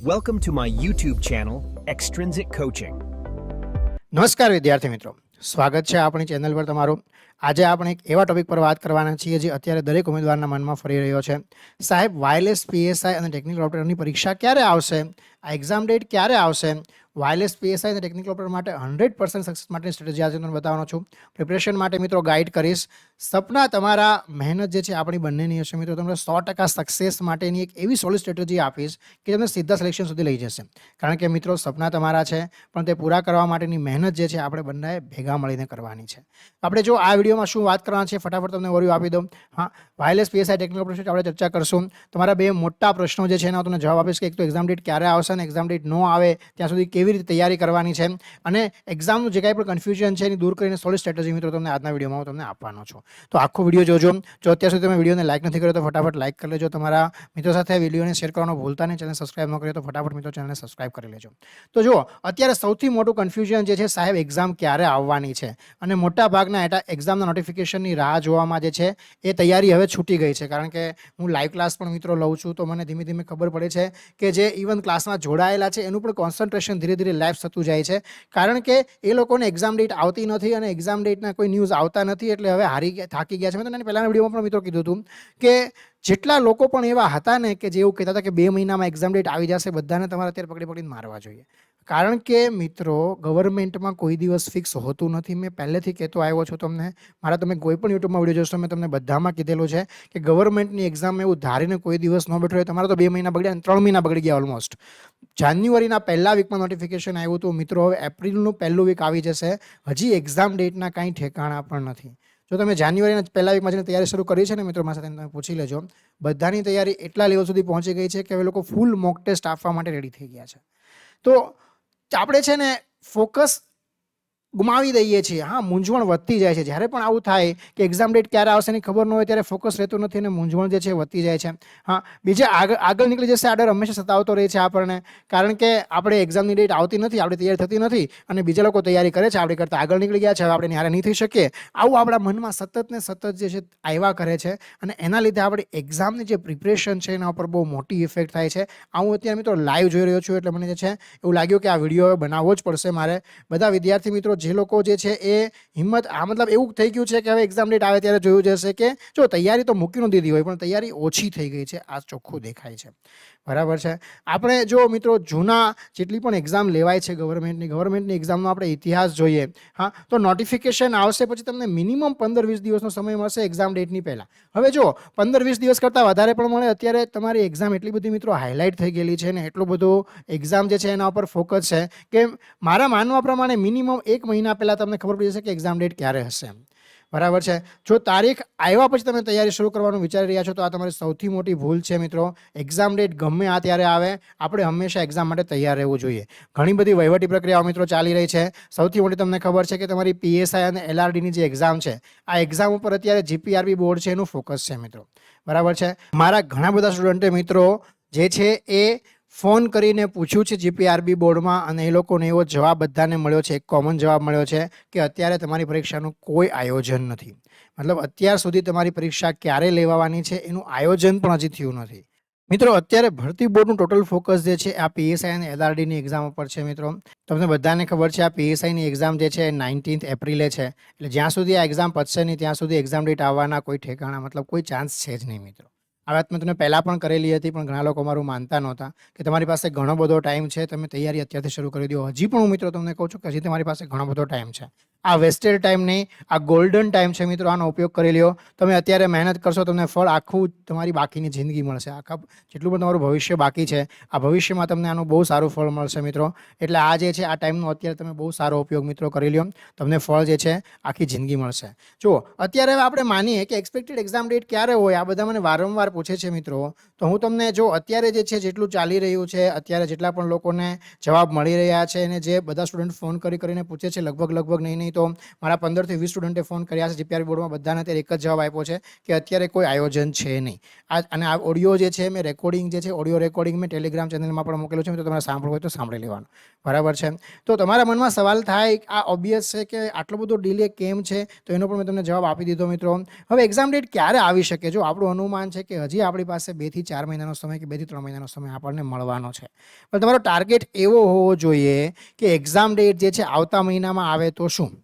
Welcome to my YouTube channel, Extrinsic Coaching. નમસ્કાર વિદ્યાર્થી મિત્રો, સ્વાગત છે આપણી ચેનલ પર તમારું. આજે આપણે એક એવા ટોપિક પર વાત કરવાના છીએ જે અત્યારે દરેક ઉમેદવારના મનમાં ફરી રહ્યો છે. સાહેબ, વાયરલેસ પીએસઆઈ અને ટેકનિકલ ઓપરેટરની પરીક્ષા ક્યારે આવશે? આ એક્ઝામ ડેટ ક્યારે આવશે? વાયરલેસ પીએસઆઈ અને ટેકનિકલ ઓપરેટર માટે 100% સક્સેસ માટેની સ્ટ્રેટેજી આજે તમને બતાવવાનો છું. પ્રિપરેશન માટે મિત્રો ગાઈડ કરીશ. સપના તમારા મહેનત જે છે આપણી બંનેની હશે મિત્રો. તમને 100% સક્સેસ માટેની એક એવી સોલિડ સ્ટ્રેટેજી આપીશ કે તમને સીધા સિલેક્શન સુધી લઈ જશે. કારણ કે મિત્રો સપના તમારા છે, પણ તે પૂરા કરવા માટેની મહેનત જે છે આપણે બંને ભેગા મળીને કરવાની છે. આપણે જો આ વિડીયોમાં શું વાત કરવાના છે ફટાફટ તમને ઓવરવ્યુ આપી દઉં. હા, વાયરલેસ પીએસઆઈ ટેકનિકલ ઓપરેટર આપણે ચર્ચા કરશું. તમારા બે મોટા પ્રશ્નો જે છે એના તમને જવાબ આપીશ કે એક તો એક્ઝામ ડેટ ક્યારે આવશે અને એક્ઝામ ડેટ ન આવે ત્યાં સુધી કેવી રીતે તૈયારી કરવાની છે, અને એક્ઝામનું જે કાંઈ પણ કન્ફ્યુઝન છે એની દૂર કરીને સોલિડ સ્ટ્રેટેજી મિત્રો તમને આજના વિડીયોમાં હું તમને આપવાનો છું. તો આખો વિડીયો જોજો. જો અત્યાર સુધી તમે વિડીયોને લાઈક નથી કર્યો તો ફટાફટ લાઈક કરી લેજો. તમારા મિત્રો સાથે વિડીયોને શેર કરવાનું ભૂલતા નહીં. ચેનલ સબસ્ક્રાઈબ ન કર્યો તો ફટાફટ મિત્રો ચેનલને સબસ્ક્રાઈબ કરી લેજો. તો જુઓ, અત્યારે સૌથી મોટું કન્ફ્યુઝન જે છે સાહેબ એક્ઝામ ક્યારે આવવાની છે, અને મોટા ભાગના એક્ઝામના નોટિફિકેશનની રાહ જોવામાં જે છે એ તૈયારી હવે છૂટી ગઈ છે. કારણ કે હું લાઈવ ક્લાસ પણ મિત્રો લઉં છું તો મને ધીમે ધીમે ખબર પડે છે કે જે ઇવન ક્લાસમાં જોડાયેલા છે એનું પણ કોન્સન્ટ્રેશન ધીરે ધીરે લેપ્સ થતું જાય છે. કારણ કે એ લોકોને એક્ઝામ ડેટ આવતી નથી અને એક્ઝામ ડેટના કોઈ ન્યૂઝ આવતા નથી, એટલે હવે થાકી ગયા છે. મેં તમને પહેલાના વિડીયોમાં પણ મિત્રો કીધું હતું કે જેટલા લોકો પણ એવા હતા ને કે જે એવું કહેતા હતા કે 2 મહિનામાં એક્ઝામ ડેટ આવી જશે, બધાને તમારે અત્યારે પકડીને મારવા જોઈએ. કારણ કે મિત્રો ગવર્મેન્ટમાં કોઈ દિવસ ફિક્સ હોતું નથી. મેં પહેલેથી કહેતો આવ્યો છું તમને. તમે કોઈ પણ યુટ્યુબમાં વિડીયો જોશો મેં તમને બધામાં કીધેલું છે કે ગવર્મેન્ટની એક્ઝામ એવું ધારીને કોઈ દિવસ ન બેઠો હોય. તમારે તો 2 મહિના બગડ્યા અને 3 મહિના બગડી ગયા ઓલમોસ્ટ. જાન્યુઆરીના પહેલા વીકમાં નોટિફિકેશન આવ્યું હતું મિત્રો. હવે એપ્રિલનું પહેલું વીક આવી જશે. હજી એક્ઝામ ડેટના કાંઈ ઠેકાણા પણ નથી. જો તમે જાન્યુઆરીના પહેલા વીકમાં જેને તૈયારી શરૂ કરી છે ને મિત્રો, મારા સાથે તમે પૂછી લેજો. બધાની તૈયારી એટલા લેવલ સુધી પહોંચી ગઈ છે કે હવે લોકો ફૂલ મોક ટેસ્ટ આપવા માટે રેડી થઈ ગયા છે. તો આપણે છે ને ફોકસ ગુમાવી દઈએ છીએ. હા, મૂંઝવણ વધતી જાય છે. જ્યારે પણ આવું થાય કે એક્ઝામ ડેટ ક્યારે આવશે એની ખબર ન હોય ત્યારે ફોકસ રહેતું નથી અને મૂંઝવણ જે છે વધતી જાય છે. હા, બીજે આગળ નીકળી જશે આ ડર હંમેશા સતાવતો રહે છે આપણને. કારણ કે આપણે એક્ઝામની ડેટ આવતી નથી, આપણી તૈયારી થતી નથી અને બીજા લોકો તૈયારી કરે છે, આપણી કરતાં આગળ નીકળી ગયા છે, હવે આપણે નિહારે નહીં થઈ શકીએ. આવું આપણા મનમાં સતત ને સતત જે છે આવ્યા કરે છે અને એના લીધે આપણી એક્ઝામની જે પ્રિપરેશન છે એના ઉપર બહુ મોટી ઇફેક્ટ થાય છે. હું અત્યારે મિત્રો લાઈવ જોઈ રહ્યો છું એટલે મને જે છે એવું લાગ્યું કે આ વિડીયો હવે બનાવવો જ પડશે મારે. બધા વિદ્યાર્થી મિત્રો જે લોકો જે છે એ હિંમત મતલબ એવું થઈ ગયું છે કે હવે એક્ઝામ ડેટ આવે ત્યારે જોયું જશે કે જો તૈયારી તો મૂકી ન દીધી હોય પણ તૈયારી ઓછી થઈ ગઈ છે, આ ચોખ્ખું દેખાય છે. બરાબર છે. આપણે જો મિત્રો જૂના જેટલી પણ એક્ઝામ લેવાય છે ગવર્મેન્ટની એક્ઝામનો આપણે ઇતિહાસ જોઈએ, હા, તો નોટિફિકેશન આવશે પછી તમને મિનિમમ 15-20 દિવસનો સમય મળશે એક્ઝામ ડેટની પહેલાં. હવે જો 15-20 દિવસ કરતાં વધારે પણ મળે. અત્યારે તમારી એક્ઝામ એટલી બધી મિત્રો હાઇલાઇટ થઈ ગયેલી છે ને એટલું બધું એક્ઝામ જે છે એના ઉપર ફોકસ છે કે મારા માનવા પ્રમાણે મિનિમમ 1 મહિના પહેલાં તમને ખબર પડી જશે કે એક્ઝામ ડેટ ક્યારે હશે. બરાબર છે. જો તારીખ આવ્યા પછી તમે તૈયારી શરૂ કરવાનું વિચારી રહ્યા છો તો આ તમારી સૌથી મોટી ભૂલ છે મિત્રો. એક્ઝામ ડેટ ગમે આ ત્યારે આવે, આપણે હંમેશા એક્ઝામ માટે તૈયાર રહેવું જોઈએ. ઘણી બધી વહીવટી પ્રક્રિયાઓ મિત્રો ચાલી રહી છે. સૌથી મોટી તમને ખબર છે કે તમારી પીએસઆઈ અને એલઆરડીની જે એક્ઝામ છે આ એક્ઝામ ઉપર અત્યારે જીપીઆરબી બોર્ડ છે એનું ફોકસ છે મિત્રો. બરાબર છે. મારા ઘણા બધા સ્ટુડન્ટે મિત્રો જે છે એ ફોન કરીને પૂછ્યું છે જીપીઆરબી બોર્ડમાં અને એ લોકોને એવો જવાબ બધાને મળ્યો છે, એક કોમન જવાબ મળ્યો છે કે અત્યારે તમારી પરીક્ષાનું કોઈ આયોજન નથી. મતલબ અત્યાર સુધી તમારી પરીક્ષા ક્યારે લેવાવાની છે એનું આયોજન પણ હજી થયું નથી. મિત્રો અત્યારે ભરતી બોર્ડનું ટોટલ ફોકસ જે છે આ પીએસઆઈ અને એલઆરડીની એક્ઝામ ઉપર છે મિત્રો. તમને બધાને ખબર છે આ પીએસઆઈની એક્ઝામ જે છે 19 એપ્રિલે છે. એટલે જ્યાં સુધી આ એક્ઝામ પતશે નહીં ત્યાં સુધી એક્ઝામ ડેટ આવવાના કોઈ ઠેકાણા મતલબ કોઈ ચાન્સ છે જ નહીં મિત્રો. આ વાત મેં તમને પહેલાં પણ કરેલી હતી પણ ઘણા લોકો મારું માનતા નહોતા કે તમારી પાસે ઘણો બધો ટાઈમ છે, તમે તૈયારી અત્યારથી શરૂ કરી દો. હજી પણ હું મિત્રો તમને કહું છું કે હજી તમારી પાસે ઘણો બધો ટાઈમ છે. આ વેસ્ટેડ ટાઈમ નહીં, આ ગોલ્ડન ટાઈમ છે મિત્રો. આનો ઉપયોગ કરી લ્યો. તમે અત્યારે મહેનત કરશો તમને ફળ આખું તમારી બાકીની જિંદગી મળશે. આખા જેટલું પણ તમારું ભવિષ્ય બાકી છે આ ભવિષ્યમાં તમને આનું બહુ સારું ફળ મળશે મિત્રો. એટલે આ જે છે આ ટાઈમનો અત્યારે તમે બહુ સારો ઉપયોગ મિત્રો કરી લ્યો. તમને ફળ જે છે આખી જિંદગી મળશે. જુઓ અત્યારે હવે આપણે માનીએ કે એક્સપેક્ટેડ એક્ઝામ ડેટ ક્યારે હોય, આ બધા મને વારંવાર પૂછે છે મિત્રો. તો હું તમને જો અત્યારે જે છે જેટલું ચાલી રહ્યું છે, અત્યારે જેટલા પણ લોકોને જવાબ મળી રહ્યા છે અને જે બધા સ્ટુડન્ટ ફોન કરીને પૂછે છે લગભગ નહીં તો મારા 15 થી 20 સ્ટુડન્ટે ફોન કર્યા છે જીપીઆરબી બોર્ડમાં, બધાને અત્યારે એક જ જવાબ આપ્યો છે કે અત્યારે કોઈ આયોજન છે નહીં. અને આ ઓડિયો જે છે મેં રેકોર્ડિંગ જે છે ઓડિયો રેકોર્ડિંગ મેં ટેલિગ્રામ ચેનલમાં પણ મૂકેલું છે, તો તમારે સાંભળવું હોય તો સાંભળી લેવાનું. બરાબર છે. તો તમારા મનમાં સવાલ થાય આ ઓબ્વિયસ છે કે આટલો બધો ડિલે કેમ છે, તો એનો પણ મેં તમને જવાબ આપી દીધો મિત્રો. હવે એક્ઝામ ડેટ ક્યારે આવી શકે? જો આપણું અનુમાન છે કે હજી આપણી પાસે 2 થી 4 મહિનાનો સમય કે 2 થી 3 મહિનાનો સમય આપણને મળવાનો છે, પણ તમારો ટાર્ગેટ એવો હોવો જોઈએ કે એક્ઝામ ડેટ જે છે આવતા મહિનામાં આવે તો શું.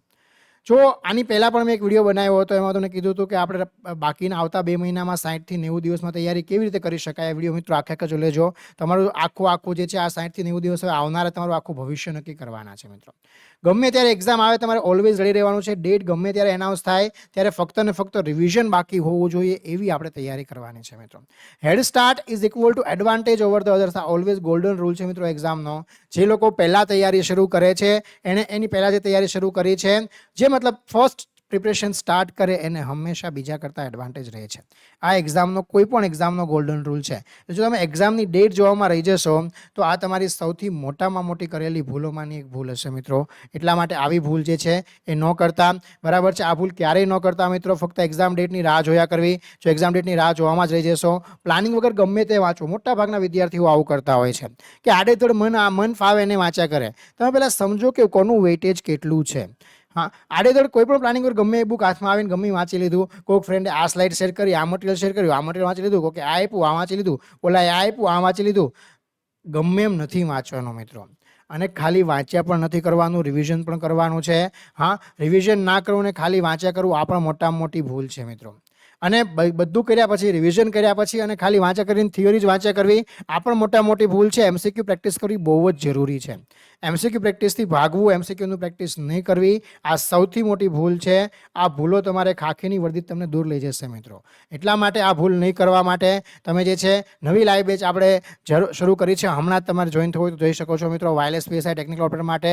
જો આની પહેલાં પણ મેં એક વિડીયો બનાવ્યો હતો, એમાં તમને કીધું હતું કે આપણે બાકીના આવતા 2 મહિનામાં 60 થી 90 દિવસમાં તૈયારી કેવી રીતે કરી શકાય. આ વિડીયો મિત્રો આખે જો લેજો. તમારું આખું જે છે આ 60 થી 90 દિવસ હવે આવનારા તમારું આખું ભવિષ્ય નક્કી કરવાના છે મિત્રો. ગમે ત્યારે એક્ઝામ આવે તમારે ઓલવેઝ રેડી રહેવાનું છે. ડેટ ગમે ત્યારે એનાઉન્સ થાય ત્યારે ફક્ત ને ફક્ત રિવિઝન બાકી હોવું જોઈએ એવી આપણે તૈયારી કરવાની છે મિત્રો. Head start is equal to advantage over the others. Always golden rule છે મિત્રો એક્ઝામનો. જે લોકો પહેલાં તૈયારી શરૂ કરે છે એની પહેલાં જે તૈયારી શરૂ કરી છે, જે મતલબ ફર્સ્ટ પ્રિપરેશન સ્ટાર્ટ કરે એને હંમેશા બીજા કરતાં એડવાન્ટેજ રહે છે. આ એક્ઝામનો કોઈ પણ એક્ઝામનો ગોલ્ડન રૂલ છે. જો તમે એક્ઝામની ડેટ જોવામાં રહી જશો તો આ તમારી સૌથી મોટામાં મોટી કરેલી ભૂલોમાંની એક ભૂલ હશે મિત્રો. એટલા માટે આવી ભૂલ જે છે એ ન કરતા. બરાબર છે. આ ભૂલ ક્યારેય ન કરતા મિત્રો. ફક્ત એક્ઝામ ડેટની રાહ જોયા કરવી. જો એક્ઝામ ડેટની રાહ જોવામાં જ રહી જશો, પ્લાનિંગ વગર ગમે તે વાંચો. મોટા ભાગના વિદ્યાર્થીઓ આવું કરતા હોય છે કે આડેધડ મન ફાવે એને વાંચ્યા કરે. તમે પહેલાં સમજો કે કોનું વેઇટેજ કેટલું છે. હા, આડેધડ કોઈ પણ પ્લાનિંગ વગર ગમે એ બુક હાથમાં આવીને ગમે વાંચી લીધું. કોઈક ફ્રેન્ડે આ સ્લાઇડ શેર કરી, આ મટીરિયલ શેર કર્યું, આ મટીરિયલ વાંચી લીધું, કોઈ આ આપ્યું, આ વાંચી લીધું, ઓલા આ આપ્યું, આ વાંચી લીધું. ગમે એમ નથી વાંચવાનું મિત્રો. અને ખાલી વાંચ્યા પણ નથી કરવાનું, રિવિઝન પણ કરવાનું છે. હા, રિવિઝન ના કરવું ને ખાલી વાંચ્યા કરવું આ પણ મોટામાં મોટી ભૂલ છે મિત્રો. અને બધું કર્યા પછી, રિવિઝન કર્યા પછી અને ખાલી વાંચ્યા કરીને થિયરી જ વાંચ્યા કરવી આ પણ મોટી ભૂલ છે. એમસીક્યુ પ્રેક્ટિસ કરવી બહુ જ જરૂરી છે. એમસીક્યુ પ્રેક્ટિસથી ભાગવું, એમસીક્યુનું પ્રેક્ટિસ નહીં કરવી આ સૌથી મોટી ભૂલ છે. આ ભૂલો તમારે ખાખીની વર્દી તમને દૂર લઈ જશે મિત્રો. એટલા માટે આ ભૂલ નહીં કરવા માટે તમે જે છે નવી લાઈવ બેચ આપણે શરૂ કરી છે. હમણાં જ તમારે જોઈન થવું હોય તો જોઈ શકો છો મિત્રો. વાયરલેસ પીએસઆઈ ટેકનિકલ ઓપરેટર માટે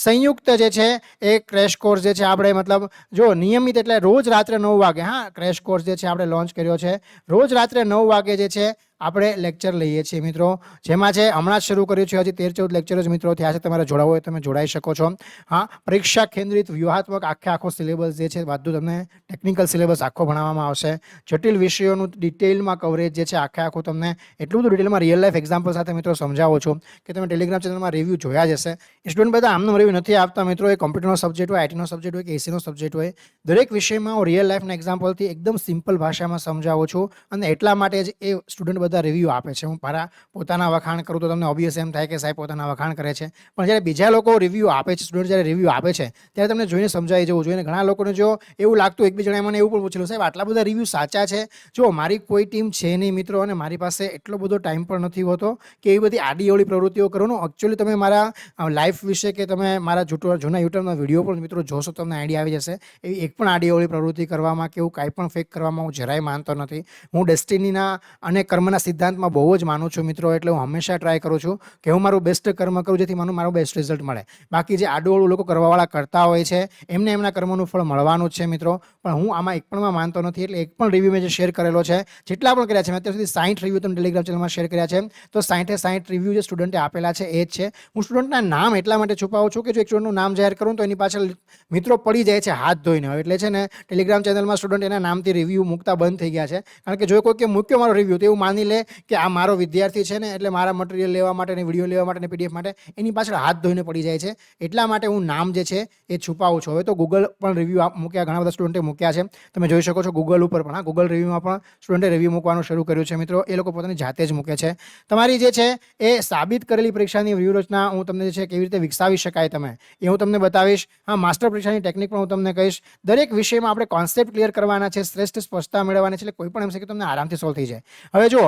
સંયુક્ત જે છે એ ક્રેશ કોર્સ જે છે આપણે મતલબ જો નિયમિત એટલે રોજ રાત્રે 9 વાગે, હા, ક્રેશ કોર્સ જે છે આપણે લોન્ચ કર્યો છે. રોજ રાત્રે 9 વાગે જે છે આપણે લેક્ચર લઈએ છીએ મિત્રો. જેમાં છે હમણાં જ શરૂ કર્યું છે, હજી 13-14 લેક્ચર જ મિત્રો થયા છે. તમારે જોડાવું હોય તમે જોડાઈ શકો છો. હા, પરીક્ષા કેન્દ્રિત વ્યૂહાત્મક આખો સિલેબસ જે છે બધું તમને ટેકનિકલ સિલેબસ આખો ભણાવવામાં આવશે. જટિલ વિષયોનું ડિટેલમાં કવરેજ જે છે આખું તમને એટલું બધું ડિટેલમાં રિયલ લાઈફ એક્ઝામ્પલ સાથે મિત્રો સમજાવો છું કે તમે ટેલિગ્રામ ચેનલમાં રિવ્યૂ જોયા જ હશે. સ્ટુડન્ટ બધા આમનો રિવ્યૂ નથી આપતા મિત્રો. એ કોમ્પ્યુટરનો સબ્જેક્ટ હોય, આઈટીનો સબ્જેક્ટ હોય કે એસીનો સબ્જેક્ટ હોય, દરેક વિષયમાં હું રિયલ લાઈફના એક્ઝામ્પલથી એકદમ સિમ્પલ ભાષામાં સમજાવું છું. અને એટલા માટે જ એ સ્ટુડન્ટ બધા રિવ્યૂ આપે છે. હું મારા પોતાના વખાણ કરું તો તમને ઓબ્વિયસ એમ થાય કે સાહેબ પોતાના વખાણ કરે છે, પણ જ્યારે બીજા લોકો રિવ્યૂ આપે છે, સ્ટુડન્ટ જ્યારે રિવ્યૂ આપે છે ત્યારે તમને જોઈને સમજાઈ જવું જોઈએ. ઘણા લોકોને જો એવું લાગતું, એક બે જણાએ મને એવું પણ પૂછેલું, સાહેબ આટલા બધા રિવ્યૂ સાચા છે? જો મારી કોઈ ટીમ છે નહીં મિત્રો, અને મારી પાસે એટલો બધો ટાઈમ પણ નથી હોતો કે એવી બધી આડીઅવળી પ્રવૃત્તિઓ કરવાનો. એકચ્યુઅલી તમે મારા લાઈફ વિશે કે તમે મારા જૂના યુટ્યુબના વિડીયો પણ મિત્રો જોશો તો તમને આઈડિયા આવી જશે. એવી એક પણ આડીઅવળી પ્રવૃત્તિ કરવામાં કે એવું કાંઈ પણ ફેક કરવામાં હું જરાય માનતો નથી. હું ડેસ્ટિનીના અને કર્મના સિદ્ધાંતમાં બહુ જ માનું છું મિત્રો. એટલે હું હંમેશા ટ્રાય કરું છું કે હું મારું બેસ્ટ કર્મ કરું જેથી મારું બેસ્ટ રિઝલ્ટ મળે. બાકી જે આડું લોકો કરવાવાળા કરતા હોય છે એમને એમના કર્મનું ફળ મળવાનું જ છે મિત્રો. પણ હું આમાં એક પણમાં માનતો નથી. એટલે એક પણ રિવ્યૂ મેં જે શેર કરેલો છે, જેટલા પણ કર્યા છે, મેં અત્યાર સુધી 60 રિવ્યૂ તમે ટેલિગ્રામ ચેનલમાં શેર કર્યા છે. તો 60 રિવ્યૂ જે સ્ટુડન્ટે આપેલા છે એ જ છે. હું સ્ટુડન્ટના નામ એટલા માટે છુપાવું છું કે જો એક સ્ટુડન્ટનું નામ જાહેર કરું તો એની પાછળ મિત્રો પડી જાય છે હાથ ધોઈને. હવે એટલે છે ને ટેલિગ્રામ ચેનલમાં સ્ટુડન્ટ એના નામથી રિવ્યૂ મૂકતા બંધ થઈ ગયા છે. કારણ કે જો કોઈ કે મૂક્યો મારો રિવ્યૂ તો એવું માની લે કે આ મારો વિદ્યાર્થી છે ને એટલે મારા મટીરિયલ લેવા માટે ને વિડીયો લેવા માટે ને પીડીએફ માટે એની પાછળ હાથ ધોઈને પડી જાય છે. એટલા માટે હું નામ જે છે એ છુપાવું છું. હવે તો ગૂગલ પણ રિવ્યૂ મૂક્યા, ઘણા બધા સ્ટુડન્ટે મૂક્યા છે. તમે જોઈ શકો છો ગૂગલ ઉપર પણ. હા, ગૂગલ રિવ્યૂમાં પણ સ્ટુડન્ટે રિવ્યૂ મૂકવાનું શરૂ કર્યું છે મિત્રો. એ લોકો પોતાની જાતે જ મૂકે છે. તમારી જે છે એ સાબિત કરેલી પરીક્ષાની વ્યૂહરચના હું તમને જે છે કેવી રીતે વિકસાવી શકાય તમે એ હું તમને બતાવીશ. હા, માસ્ટર પરીક્ષાની ટેકનિક પણ હું તમને કહીશ. દરેક વિષયમાં આપણે કોન્સેપ્ટ ક્લિયર કરવાના છે, શ્રેષ્ઠ સ્પષ્ટતા મેળવવાની છે. એટલે કોઈ પણ એમ છે કે તમને આરામથી સોલ્વ થઈ જાય. હવે જો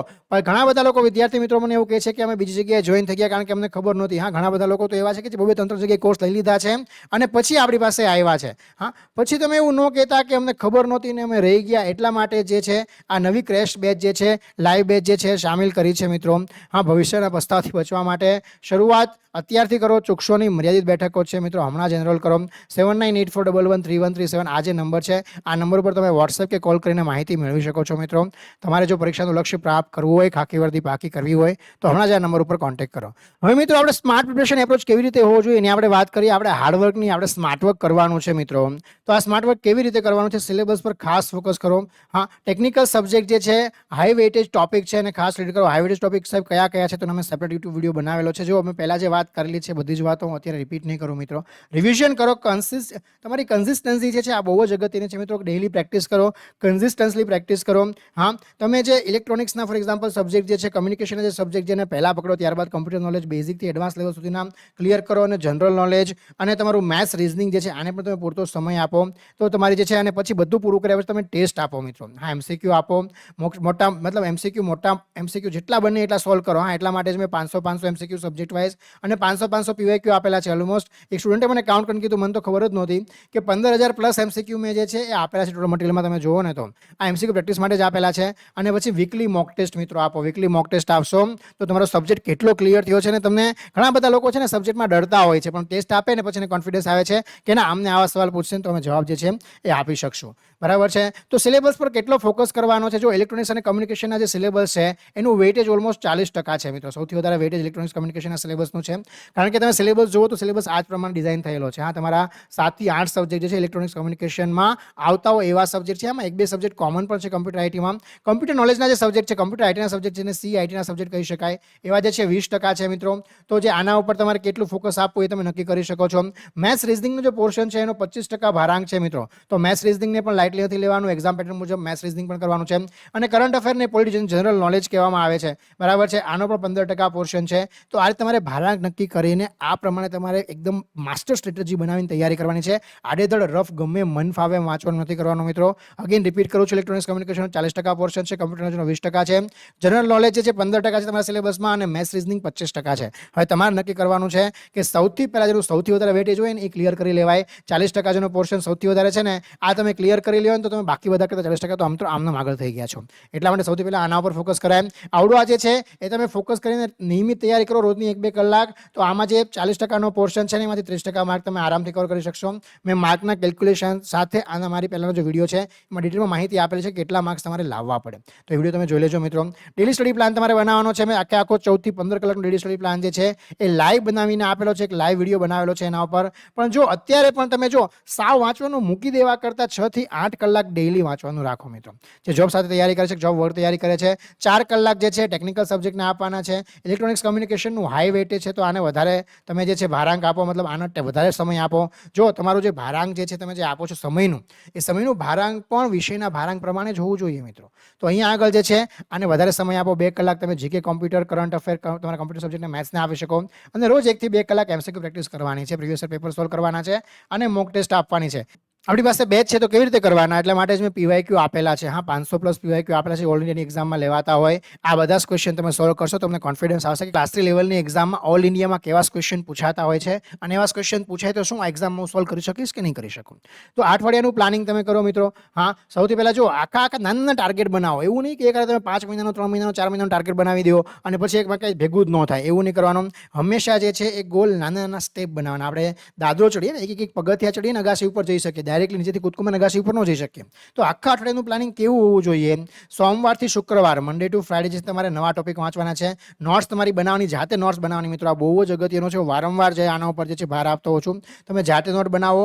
ઘણા બધા લોકો વિદ્યાર્થી મિત્રો મને એવું કહે છે કે અમે બીજી જગ્યાએ જોઈન થઈ ગયા કારણ કે અમને ખબર નહોતી. હા, ઘણા બધા લોકો તો એવા છે કે જે 2-3 જગ્યાએ કોર્સ લઈ લીધા છે અને પછી આપણી પાસે આવ્યા છે. હા, પછી તમે એવું ન કહેતા કે અમને ખબર નહોતી ને અમે રહી ગયા. એટલા માટે જે છે આ નવી ક્રેશ બેચ જે છે, લાઈવ બેચ જે છે સામેલ કરી છે મિત્રો. હા, ભવિષ્યના પસ્તાવાથી બચવા માટે શરૂઆત અત્યારથી કરો. ચૂકશોની મર્યાદિત બેઠકો છે મિત્રો. હમણાં જ એનરોલ કરો. 7984113137 આ જે નંબર છે, આ નંબર પર તમે વોટ્સએપ કે કોલ કરીને માહિતી મેળવી શકો છો મિત્રો. તમારે જો પરીક્ષાનું લક્ષ્ય પ્રાપ્ત કરવું હોય, ખાકી વર્દી પાકી કરવી હોય તો હમણાં જ આ નંબર ઉપર કોન્ટેક્ટ કરો. હવે મિત્રો આપણે સ્માર્ટ પ્રિપરેશન એપ્રોચ કેવી રીતે હોવો જોઈએ એની આપણે વાત કરીએ. આપણે હાર્ડવર્કની આપણે સ્માર્ટ વર્ક કરવાનું છે મિત્રો. તો આ સ્માર્ટ વર્ક કેવી રીતે કરવાનું છે, સિલેબસ પર ખાસ ફોકસ કરો. હા, ટેકનિકલ સબ્જેક્ટ જે છે હાઈ વેટેજ ટોપિક છે અને ખાસ રીડ કરો. હાઈ વેટેજ ટોપિક સાહેબ કયા કયા છે તો અમે સેપરેટ યુટ્યુબ વિડીયો બનાવેલો છે. જો અમે પહેલા જે વાત કરેલી છે બધી જ વાતો હું અત્યારે રિપીટ નહીં કરું મિત્રો. રિવિઝન કરો. તમારી કન્સિસ્ટન્સી જે છે આ બહુ જ અગત્યની છે મિત્રો. ડેઈલી પ્રેક્ટિસ કરો, કન્સિસ્ટન્સલી પ્રેક્ટિસ કરો. હા, તમે જે ઇલેક્ટ્રોનિક્સના ફોર એક્ઝામ્પલ સબ્જેક્ટ જે છે, કમ્યુનિકેશનના જે સબ્જેક્ટ જેને પહેલાં પકડો, ત્યારબાદ કમ્પ્યુટર નોલેજ બેઝિકથી એડવાન્સ લેવલ સુધીના ક્લિયર કરો અને જનરલ નોલેજ અને તમારું મેથ્સ રિઝનિંગ જે છે આને પણ તમે પૂરતો સમય આપો તો તમારી જે છે અને પછી બધું પૂરું કર્યા પછી તમે ટેસ્ટ આપો મિત્રો. હા, એમસીક્યુ આપો. મોટા મતલબ એમસીક્યુ જેટલા બને એટલા સોલ્વ કરો. હા, એટલા માટે જ મેં 500 એમસીક્યુ સબ્જેક્ટ વાઇઝ અને 500 પીવાયક્યુ આપેલા છે. ઓલમોસ્ટ એક સ્ટુડન્ટે મને કાઉન્ટ કરીને કીધું, મને તો ખબર જ નહોતી કે 15,000 પ્લસ એમસીક્યુ મેં જે છે એ આપેલા છે ટોટલ મટીરિયલમાં. તમે જુઓ ને તો આ એમસીક્યુ પ્રેક્ટિસ માટે જ આપેલા છે. અને પછી વીકલી મોક ટેસ્ટ મિત્રો આપો. વીકલી મોક ટેસ્ટ આપશો તો તમારો સબ્જેક્ટ કેટલો ક્લિયર થયો છે. અને તમને ઘણા બધા લોકો છે ને સબ્જેક્ટમાં ડરતા હોય છે, પણ ટેસ્ટ આપે ને પછી કોન્ફિડન્સ આવે છે કે ના અમને આવા સવાલ પૂછશે તો અમે જવાબ જે છે એ આપી શકશું. બરાબર છે. તો સિલેબસ પર કેટલો ફોકસ કરવાનો છે. જો ઇલેક્ટ્રોનિક્સ અને કમ્યુનિકેશનના જે સિલેબસ છે એનું વેટેજ ઓલમોસ્ટ 40% છે મિત્રો. સૌથી વધારે વેટેજ ઇલેક્ટ્રોનિક્સ કમ્યુનિકેશનના સિલેબસનું છે. કારણ કે તમે સિલેબસ જુઓ તો સિલેબસ આ જ પ્રમાણે ડિઝાઇન થયેલો છે. હા, તમારા 7 થી 8 સબ્જેક્ટ જે છે ઇલેક્ટ્રોનિક્સ કમ્યુનિકેશનમાં આવતા હોય એવા સબ્જેક્ટ છે. આમાં 1-2 સબ્જેક્ટ કોમન પણ છે કમ્પ્યુટર આઈટીમાં. કમ્પ્યુટર નોલેજના જે સબ્જેક્ટ છે, કમ્પ્યુટર આઈટીના સબ્જેક્ટ જેને CIT ના સબ્જેક્ટ કહી શકાય એવા જે છે 20% છે મિત્રો. તો જે આના ઉપર તમારે કેટલું ફોકસ આપવું એ તમે નક્કી કરી શકો છો. મેથ્સ રિઝનિંગનો જે પોર્શન છે એનો 25% ભારાંક છે મિત્રો. તો મેથ્સ રિઝનિંગને પણ લાઇટલી નથી લેવાનું. એક્ઝામ પેટર્ન મુજબ મેથ્સ રિઝનિંગ પણ કરવાનું છે. અને કરંટ અફેરને પોલિટિકલ જનરલ નોલેજ કહેવામાં આવે છે. બરાબર છે. આનો પણ 15% પોર્શન છે. તો આ રીતે તમારે ભારાંક નક્કી કરીને આ પ્રમાણે તમારે એકદમ માસ્ટર સ્ટ્રેટેજી બનાવીને તૈયારી કરવાની છે. આડેધડ રફ ગમે મન ફાવે વાંચવાનું નથી કરવાનું મિત્રો. અગેન રિપીટ કરું છું, ઇલેક્ટ્રોનિક્સ કમ્યુનિકેશન 40% પોર્શન છે, કમ્પ્યુટર નોલેજનો 20% છે, જનરલ નોલેજ જે છે 15% છે તમારા સિલેબસમાં અને મેથ્સ રિઝનિંગ 25% છે. હવે તમારે નક્કી કરવાનું છે કે સૌથી પહેલા જેનું સૌથી વધારે વેટેજ હોય ને એ ક્લિયર કરી લેવાય. 40% જેનો પોર્શન સૌથી વધારે છે ને આ તમે ક્લિયર કરી લ્યો ને તો તમે બાકી બધા કરતા 40% તો આમ તો આમનામ આગળ થઈ ગયા છો. એટલા માટે સૌથી પહેલા આના ઉપર ફોકસ કરાય. આવડો આ જે છે એ તમે ફોકસ કરીને નિયમિત તૈયારી કરો રોજની 1-2 કલાક. તો આમાં જે 40%નો પોર્શન છે ને એમાંથી 30% માર્ક તમે આરામથી કવર કરી શકશો. મેં માર્કના કેલ્ક્યુલેશન સાથે આના મારી પહેલાનો જે વિડીયો છે એમાં ડિટેલમાં માહિતી આપેલી છે કેટલા માર્ક્સ તમારે લાવવા પડે. તો એ વિડીયો તમે જોઈ લેજો મિત્રો. ડેલી સ્ટડી પ્લાન તમારે બનાવવાનો છે. મેં આખો 14 થી 15 કલાકનો ડેલી સ્ટડી પ્લાન જે છે એ લાઈવ બનાવીને આપેલો છે. એક લાઈવ વિડીયો બનાવેલો છે એના ઉપર. પણ જો અત્યારે પણ તમે જો સાવ વાંચવાનું મૂકી દેવા કરતાં 6 થી 8 કલાક ડેઈલી વાંચવાનું રાખો મિત્રો. જે જોબ સાથે તૈયારી કરે છે, જોબ વર્ક તૈયારી કરે છે, 4 કલાક જે છે ટેકનિકલ સબ્જેક્ટને આપવાના છે. ઇલેક્ટ્રોનિક્સ કમ્યુનિકેશનનું હાઈ વેટેજ છે તો આને વધારે તમે જે છે ભારાંક આપો, મતલબ આનો વધારે સમય આપો. જો તમારું જે ભારાંક જે છે તમે જે આપો છો સમયનું, એ સમયનું ભારાંક પણ વિષયના ભારાંક પ્રમાણે જ હોવું જોઈએ મિત્રો. તો અહીંયા આગળ જે છે આને વધારે સમય આપો. 2 કલાક તમે જીકે, કોમ્પ્યુટર, કરંટ અફેર, તમારા કોમ્પ્યુટર સબ્જેક્ટને મેથ્સને આપી શકો. અને રોજ 1 થી 2 કલાક એમસીક્યુ પ્રેક્ટિસ કરવાની છે, પ્રીવિયસ પેપર સોલ્વ કરવાના છે અને મોક ટેસ્ટ આપવાની છે. આપણી પાસે બેચ છે તો કેવી રીતે કરવાના, એટલા માટે જ મેં પીવાયક્યુ આપેલા છે. હા, 500+ પીવાયક્યુ આપેલા છે. ઓલ ઇન્ડિયાની એક્ઝામમાં લેવાતા હોય આ બધા જ ક્વેશ્ચન તમે સોલ્વ કરશો તો તમને કોન્ફિડન્સ આવશે કે ક્લાસ 3 લેવલની એક્ઝામમાં ઓલ ઇન્ડિયામાં કેવા ક્વેશ્ચન પૂછાતા હોય છે અને એવા ક્વેશ્ચન પૂછાય તો શું આ એક્ઝામમાં હું સોલ્વ કરી શકીશ કે નહીં કરી શકું. તો 8 અઠવાડિયાનું પ્લાનિંગ તમે કરો મિત્રો. હા, સૌથી પહેલા જો આખા નાના ટાર્ગેટ બનાવો. એવું નહીં કે એકવાર તમે 5 મહિનાનો, 3 મહિનાનો, 4 મહિનાનો ટાર્ગેટ બનાવી દો અને પછી એકમાં કંઈ ભેગું જ ન થાય. એવું નહીં કરવાનું. હંમેશા જે છે એક ગોલ નાના સ્ટેપ બનાવવાના. આપણે દાદરો ચડીએ ને, એક પગથિયા ચડીએ ને અગાસી ઉપર જઈ શકીએ. ડાયરેક્ટલી નીચેથી કૂદકો અગાસી ઉપર ન જઈ શકીએ. તો આખા અઠવાડિયાનું પ્લાનિંગ કેવું હોવું જોઈએ? સોમવારથી શુક્રવાર, મંડે ટુ ફ્રાઇડે જે તમારે નવા ટોપિક વાંચવાના છે. નોટ્સ તમારી બનાવવાની, જાતે નોટ્સ બનાવવાની મિત્રો. આ બહુ જ અગત્યનો છે. વારંવાર જે આના ઉપર જે છે ભાર આપતો હોઉં છું. તમે જાતે નોટ બનાવો,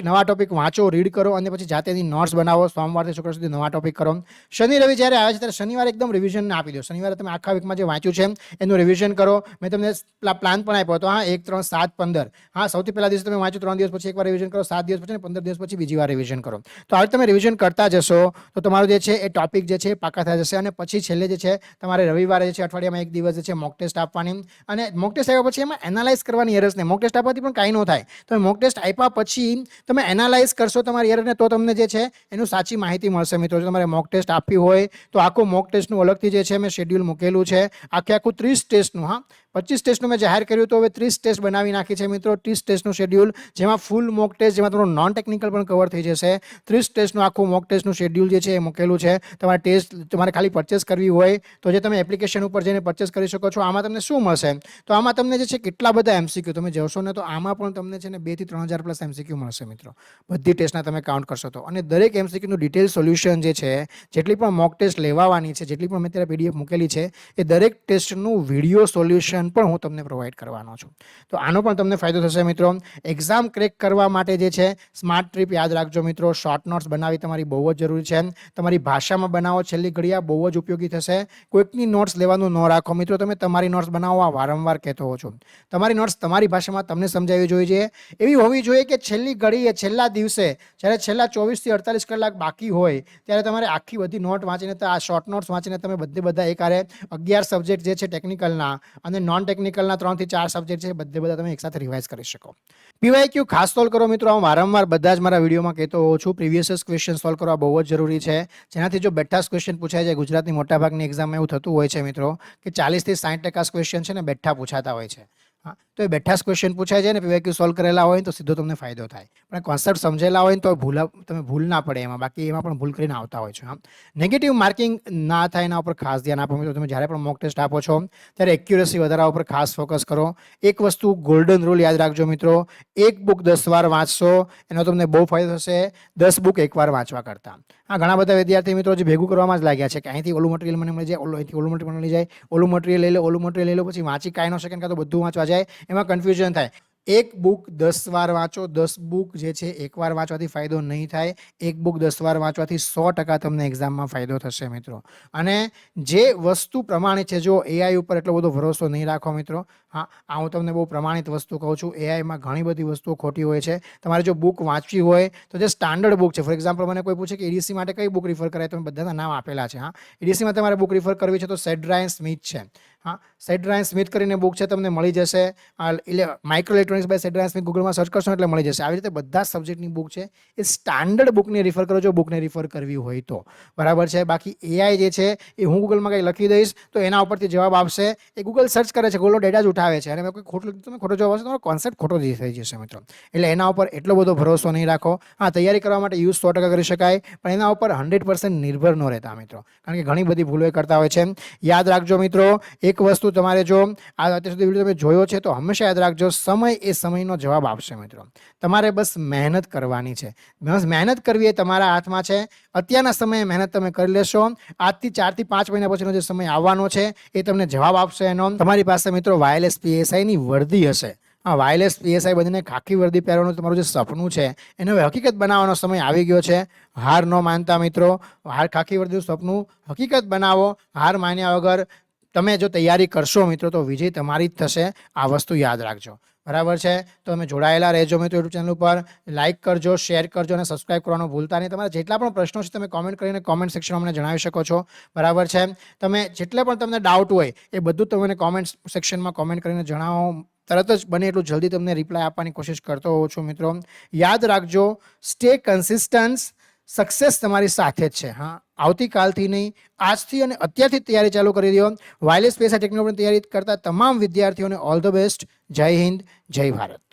નવા ટોપિક વાંચો, રીડ કરો અને પછી જાતેની નોટ્સ બનાવો. સોમવારથી શુક્રવાર સુધી નવા ટોપિક કરો. શનિ રવિ જ્યારે આવે છે ત્યારે શનિવારે એકદમ રિવિઝન આપી દો. શનિવારે તમે આખા વીકમાં જે વાંચ્યું છે એનું રિવિઝન કરો. મેં તમને પ્લાન પણ આપ્યો હતો. હા, 1, 3, 7, 15. હા, સૌથી પહેલા દિવસે તમે વાંચ્યું, 3 દિવસ પછી એકવાર રિવિઝન કરો, 7 દિવસ પછી અને 15 દિવસ પછી બીજી વાર રિવિઝન કરો. તો આવી તમે રિવિઝન કરતા જશો તો તમારું જે છે એ ટોપિક જે છે પાકા થઈ જશે. અને પછી છેલ્લે જે છે તમારે રવિવારે જે છે અઠવાડિયામાં 1 દિવસ જે છે મોક ટેસ્ટ આપવાની. અને મોક ટેસ્ટ આપ્યા પછી એમાં એનાલાઇઝ કરવાની એરર્સ ને. મોક ટેસ્ટ આપવાથી પણ કાંઈ ન થાય. તમે મોક ટેસ્ટ આપ્યા પછી તમે એનાલાઇઝ કરશો તમારી એરરને તો તમને જે છે એનું સાચી માહિતી મળશે મિત્રો. જો તમારે મોક ટેસ્ટ આપવી હોય તો આખું મોક ટેસ્ટનું અલગથી જે છે મેં શેડ્યુલ મૂકેલું છે. આખું 30 ટેસ્ટનું. હા, 25 ટેસ્ટનું મેં જાહેર કર્યું તો હવે 30 ટેસ્ટ બનાવી નાખી છે મિત્રો. 30 ટેસ્ટનું શેડ્યુલ, જેમાં ફૂલ મોક ટેસ્ટ, જેમાં તમારું નોન ટેકનિકલ પણ કવર થઈ જશે. 30 ટેસ્ટનું આખું મોક ટેસ્ટનું શેડ્યુલ જે છે એ મૂકેલું છે. તમારે ટેસ્ટ તમારે ખાલી પરચેસ કરવી હોય તો જે તમે એપ્લિકેશન ઉપર જઈને પરચેસ કરી શકો છો. આમાં તમને શું મળશે, તો આમાં તમને જે છે કેટલા બધા એમસીક્યુ તમે જોશો ને, તો આમાં પણ તમને છે ને 2 થી 3000 પ્લસ એમસીક્યુ મળશે મિત્રો. બધી ટેસ્ટના તમે કાઉન્ટ કરશો તો. અને દરેક એમસીક્યુનું ડિટેલ સોલ્યુશન જે છે, જેટલી પણ મોક ટેસ્ટ લેવાની છે, જેટલી પણ મેં ત્યારે પીડીએફ મૂકેલી છે, એ દરેક ટેસ્ટનું વિડીયો સોલ્યુશન પણ હું તમને પ્રોવાઈડ કરવાનો છું. તો આનો પણ તમને ફાયદો થશે મિત્રો. એક્ઝામ ક્રેક કરવા માટે જે છે સ્માર્ટ ટ્રીપ યાદ રાખજો મિત્રો. શોર્ટ નોટ્સ બનાવી તમારી બહુ જ જરૂરી છે. તમારી ભાષામાં બનાવો, છેલ્લી ઘડી આ બહુ જ ઉપયોગી થશે. કોઈકની નોટ્સ લેવાનું ન રાખો મિત્રો. તમે તમારી નોટ્સ બનાવો, આ વારંવાર કહેતો હો છો. તમારી નોટ્સ તમારી ભાષામાં તમને સમજાવવી જોઈએ, એવી હોવી જોઈએ કે છેલ્લી ઘડીએ, છેલ્લા દિવસે, જ્યારે છેલ્લા 24 થી 48 કલાક બાકી હોય ત્યારે તમારે આખી બધી નોટ વાંચીને, આ શોર્ટ નોટ્સ વાંચીને તમે બધા એકારે 11 સબ્જેક્ટ જે છે ટેકનિકલના અને નોન ટેકનિકલના 3 થી 4 સબ્જેક્ટ છે, બધા તમે એકસાથે રિવાઇઝ કરી શકો. પીવાયક્યુ ખાસ સોલ્વ કરો મિત્રો. હું વારંવાર બધા જ મારા વિડીયોમાં કહેતો હોઉં છું, પ્રીવિયસ ક્વેશ્ચન સોલ્વ કરવા બહુ જ જરૂરી છે. જેનાથી જો બેઠા ક્વેશ્ચન પૂછાય છે, ગુજરાતની મોટાભાગની એક્ઝામમાં એવું થતું હોય છે મિત્રો કે 40 થી 60% ક્વેશ્ચન છે ને બેઠા પૂછાતા હોય છે. હા, તો એ બેઠા ક્વેશ્ચન પૂછાય છે ને પીવાયક્યુ સોલ્વ કરેલા હોય તો સીધો તમને ફાયદો થાય. પણ કોન્સેપ્ટ સમજેલા હોય તો તમે ભૂલ ના પડે એમાં. બાકી એમાં પણ ભૂલ કરીને આવતા હોય છે. હા, નેગેટિવ માર્કિંગ ના થાય એના ઉપર ખાસ ધ્યાન આપો મિત્રો. તમે જ્યારે પણ મોક ટેસ્ટ આપો છો ત્યારે એક્યુરેસી વધારવા ઉપર ખાસ ફોકસ કરો. એક વસ્તુ ગોલ્ડન રૂલ યાદ રાખજો મિત્રો. એક બુક 10 વાર વાંચશો એનો તમને બહુ ફાયદો થશે 10 બુક એકવાર વાંચવા કરતા. હા, ઘણા બધા વિદ્યાર્થી મિત્રો જે ભેગું કરવામાં જ લાગ્યા છે કે અહીંથી ઓલું મટીરિયલ મને મળી જાય, અહીંથી ઓલું મટીરિયલ મળી જાય, ઓલું મટીરિયલ લઈ લો, ઓલું મટીરિયલ લઈ લો, પછી વાંચી કાંઈ ન શકે કાં તો બધું વાંચવા જાય, એમાં કન્ફ્યુઝન થાય. એક બુક 10 વાર વાંચો. 10 બુક જે છે એકવાર વાંચવાથી ફાયદો નહીં થાય. એક બુક 10 વાર વાંચવાથી 100% તમને એક્ઝામમાં ફાયદો થશે મિત્રો. અને જે વસ્તુ પ્રમાણિત છે, જો એઆઈ ઉપર એટલો બધો ભરોસો નહીં રાખો મિત્રો. હા, આ હું તમને બહુ પ્રમાણિત વસ્તુ કહું છું. એઆઈમાં ઘણી બધી વસ્તુઓ ખોટી હોય છે. તમારે જો બુક વાંચવી હોય તો જે સ્ટાન્ડર્ડ બુક છે, ફોર એક્ઝામ્પલ મને કોઈ પૂછે કે એડીસી માટે કઈ બુક રિફર કરાય, તો બધાના નામ આપેલા છે. હા, એડીસીમાં તમારે બુક રિફર કરવી છે તો સેડ્રાયન સ્મિથ છે. હા, સેડ્રાયન સ્મિથ કરીને બુક છે, તમને મળી જશે. Micro electronics by Sedra and Smith ગૂગલમાં સર્ચ કરશો એટલે મળી જશે. આવી રીતે બધા સબ્જેક્ટની બુક છે એ સ્ટાન્ડર્ડ બુકને રિફર કરો જો બુકને રિફર કરવી હોય તો. બરાબર છે. બાકી એઆઈ જે છે એ હું ગૂગલમાં કંઈ લખી દઈશ તો એના ઉપરથી જવાબ આવશે. એ ગૂગલ સર્ચ કરે છે, ગૂગલનો ડેટા જ ઉઠાવે છે, અને મેં કોઈ ખોટું લખ્યું તમે ખોટો જવાબ આવશે, તમારો કોન્સેપ્ટ ખોટો થઈ જશે મિત્રો. એટલે એના ઉપર એટલો બધો ભરોસો નહીં રાખો. હા, તૈયારી કરવા માટે યુઝ 100% કરી શકાય, પણ એના ઉપર 100% નિર્ભર ન રહેતા મિત્રો, કારણ કે ઘણી બધી ભૂલો કરતા હોય છે. યાદ રાખજો મિત્રો, એક વસ્તુ તમારે જો આ અત્યાર સુધી વિડીયો તમે જોયો છે તો હંમેશા યાદ રાખજો, સમય એ સમયનો જવાબ આપશે મિત્રો. તમારે બસ મહેનત કરવાની છે. બસ મહેનત કરવી એ તમારા હાથમાં છે. અત્યારના સમયે મહેનત તમે કરી લેશો, આજથી 4 થી 5 મહિના પછીનો જે સમય આવવાનો છે એ તમને જવાબ આપશે એનો. તમારી પાસે મિત્રો વાયરલેસ પીએસઆઈની વર્દી હશે. હા, વાયરલેસ પીએસઆઈ બનીને ખાખી વર્દી પહેરવાનું તમારું જે સપનું છે એને હવે હકીકત બનાવવાનો સમય આવી ગયો છે. હાર ન માનતા મિત્રો, ખાખી વર્દીનું સપનું હકીકત બનાવો. હાર માન્યા વગર તમે જો તૈયારી કરશો મિત્રો તો વિજય તમારી જ થશે. આ વસ્તુ યાદ રાખજો. બરાબર છે. તો તમે જોડાયેલા રહેજો મિત્રો યુટ્યુબ ચેનલ ઉપર. લાઇક કરજો, શેર કરજો અને સબસ્ક્રાઇબ કરવાનું ભૂલતા નહીં. તમારા જેટલા પણ પ્રશ્નો છે તમે કોમેન્ટ કરીને કોમેન્ટ સેક્શનમાં અમને જણાવી શકો છો. બરાબર છે. તમે જેટલા પણ તમને ડાઉટ હોય એ બધું તમને કોમેન્ટ સેક્શનમાં કોમેન્ટ કરીને જણાવો. તરત જ બને એટલું જલ્દી તમને રિપ્લાય આપવાની કોશિશ કરતો હોઉં છું મિત્રો. યાદ રાખજો, સ્ટે કન્સિસ્ટન્સ. સક્સેસ તમારી સાથે જ છે. હા, આવતીકાલથી નહીં, આજથી અને અત્યારથી તૈયારી ચાલુ કરી દો. વાયરલેસ પીએસઆઈ ટેકનોલોજીની તૈયારી કરતા તમામ વિદ્યાર્થીઓને ઓલ ધ બેસ્ટ. જય હિન્દ, જય ભારત.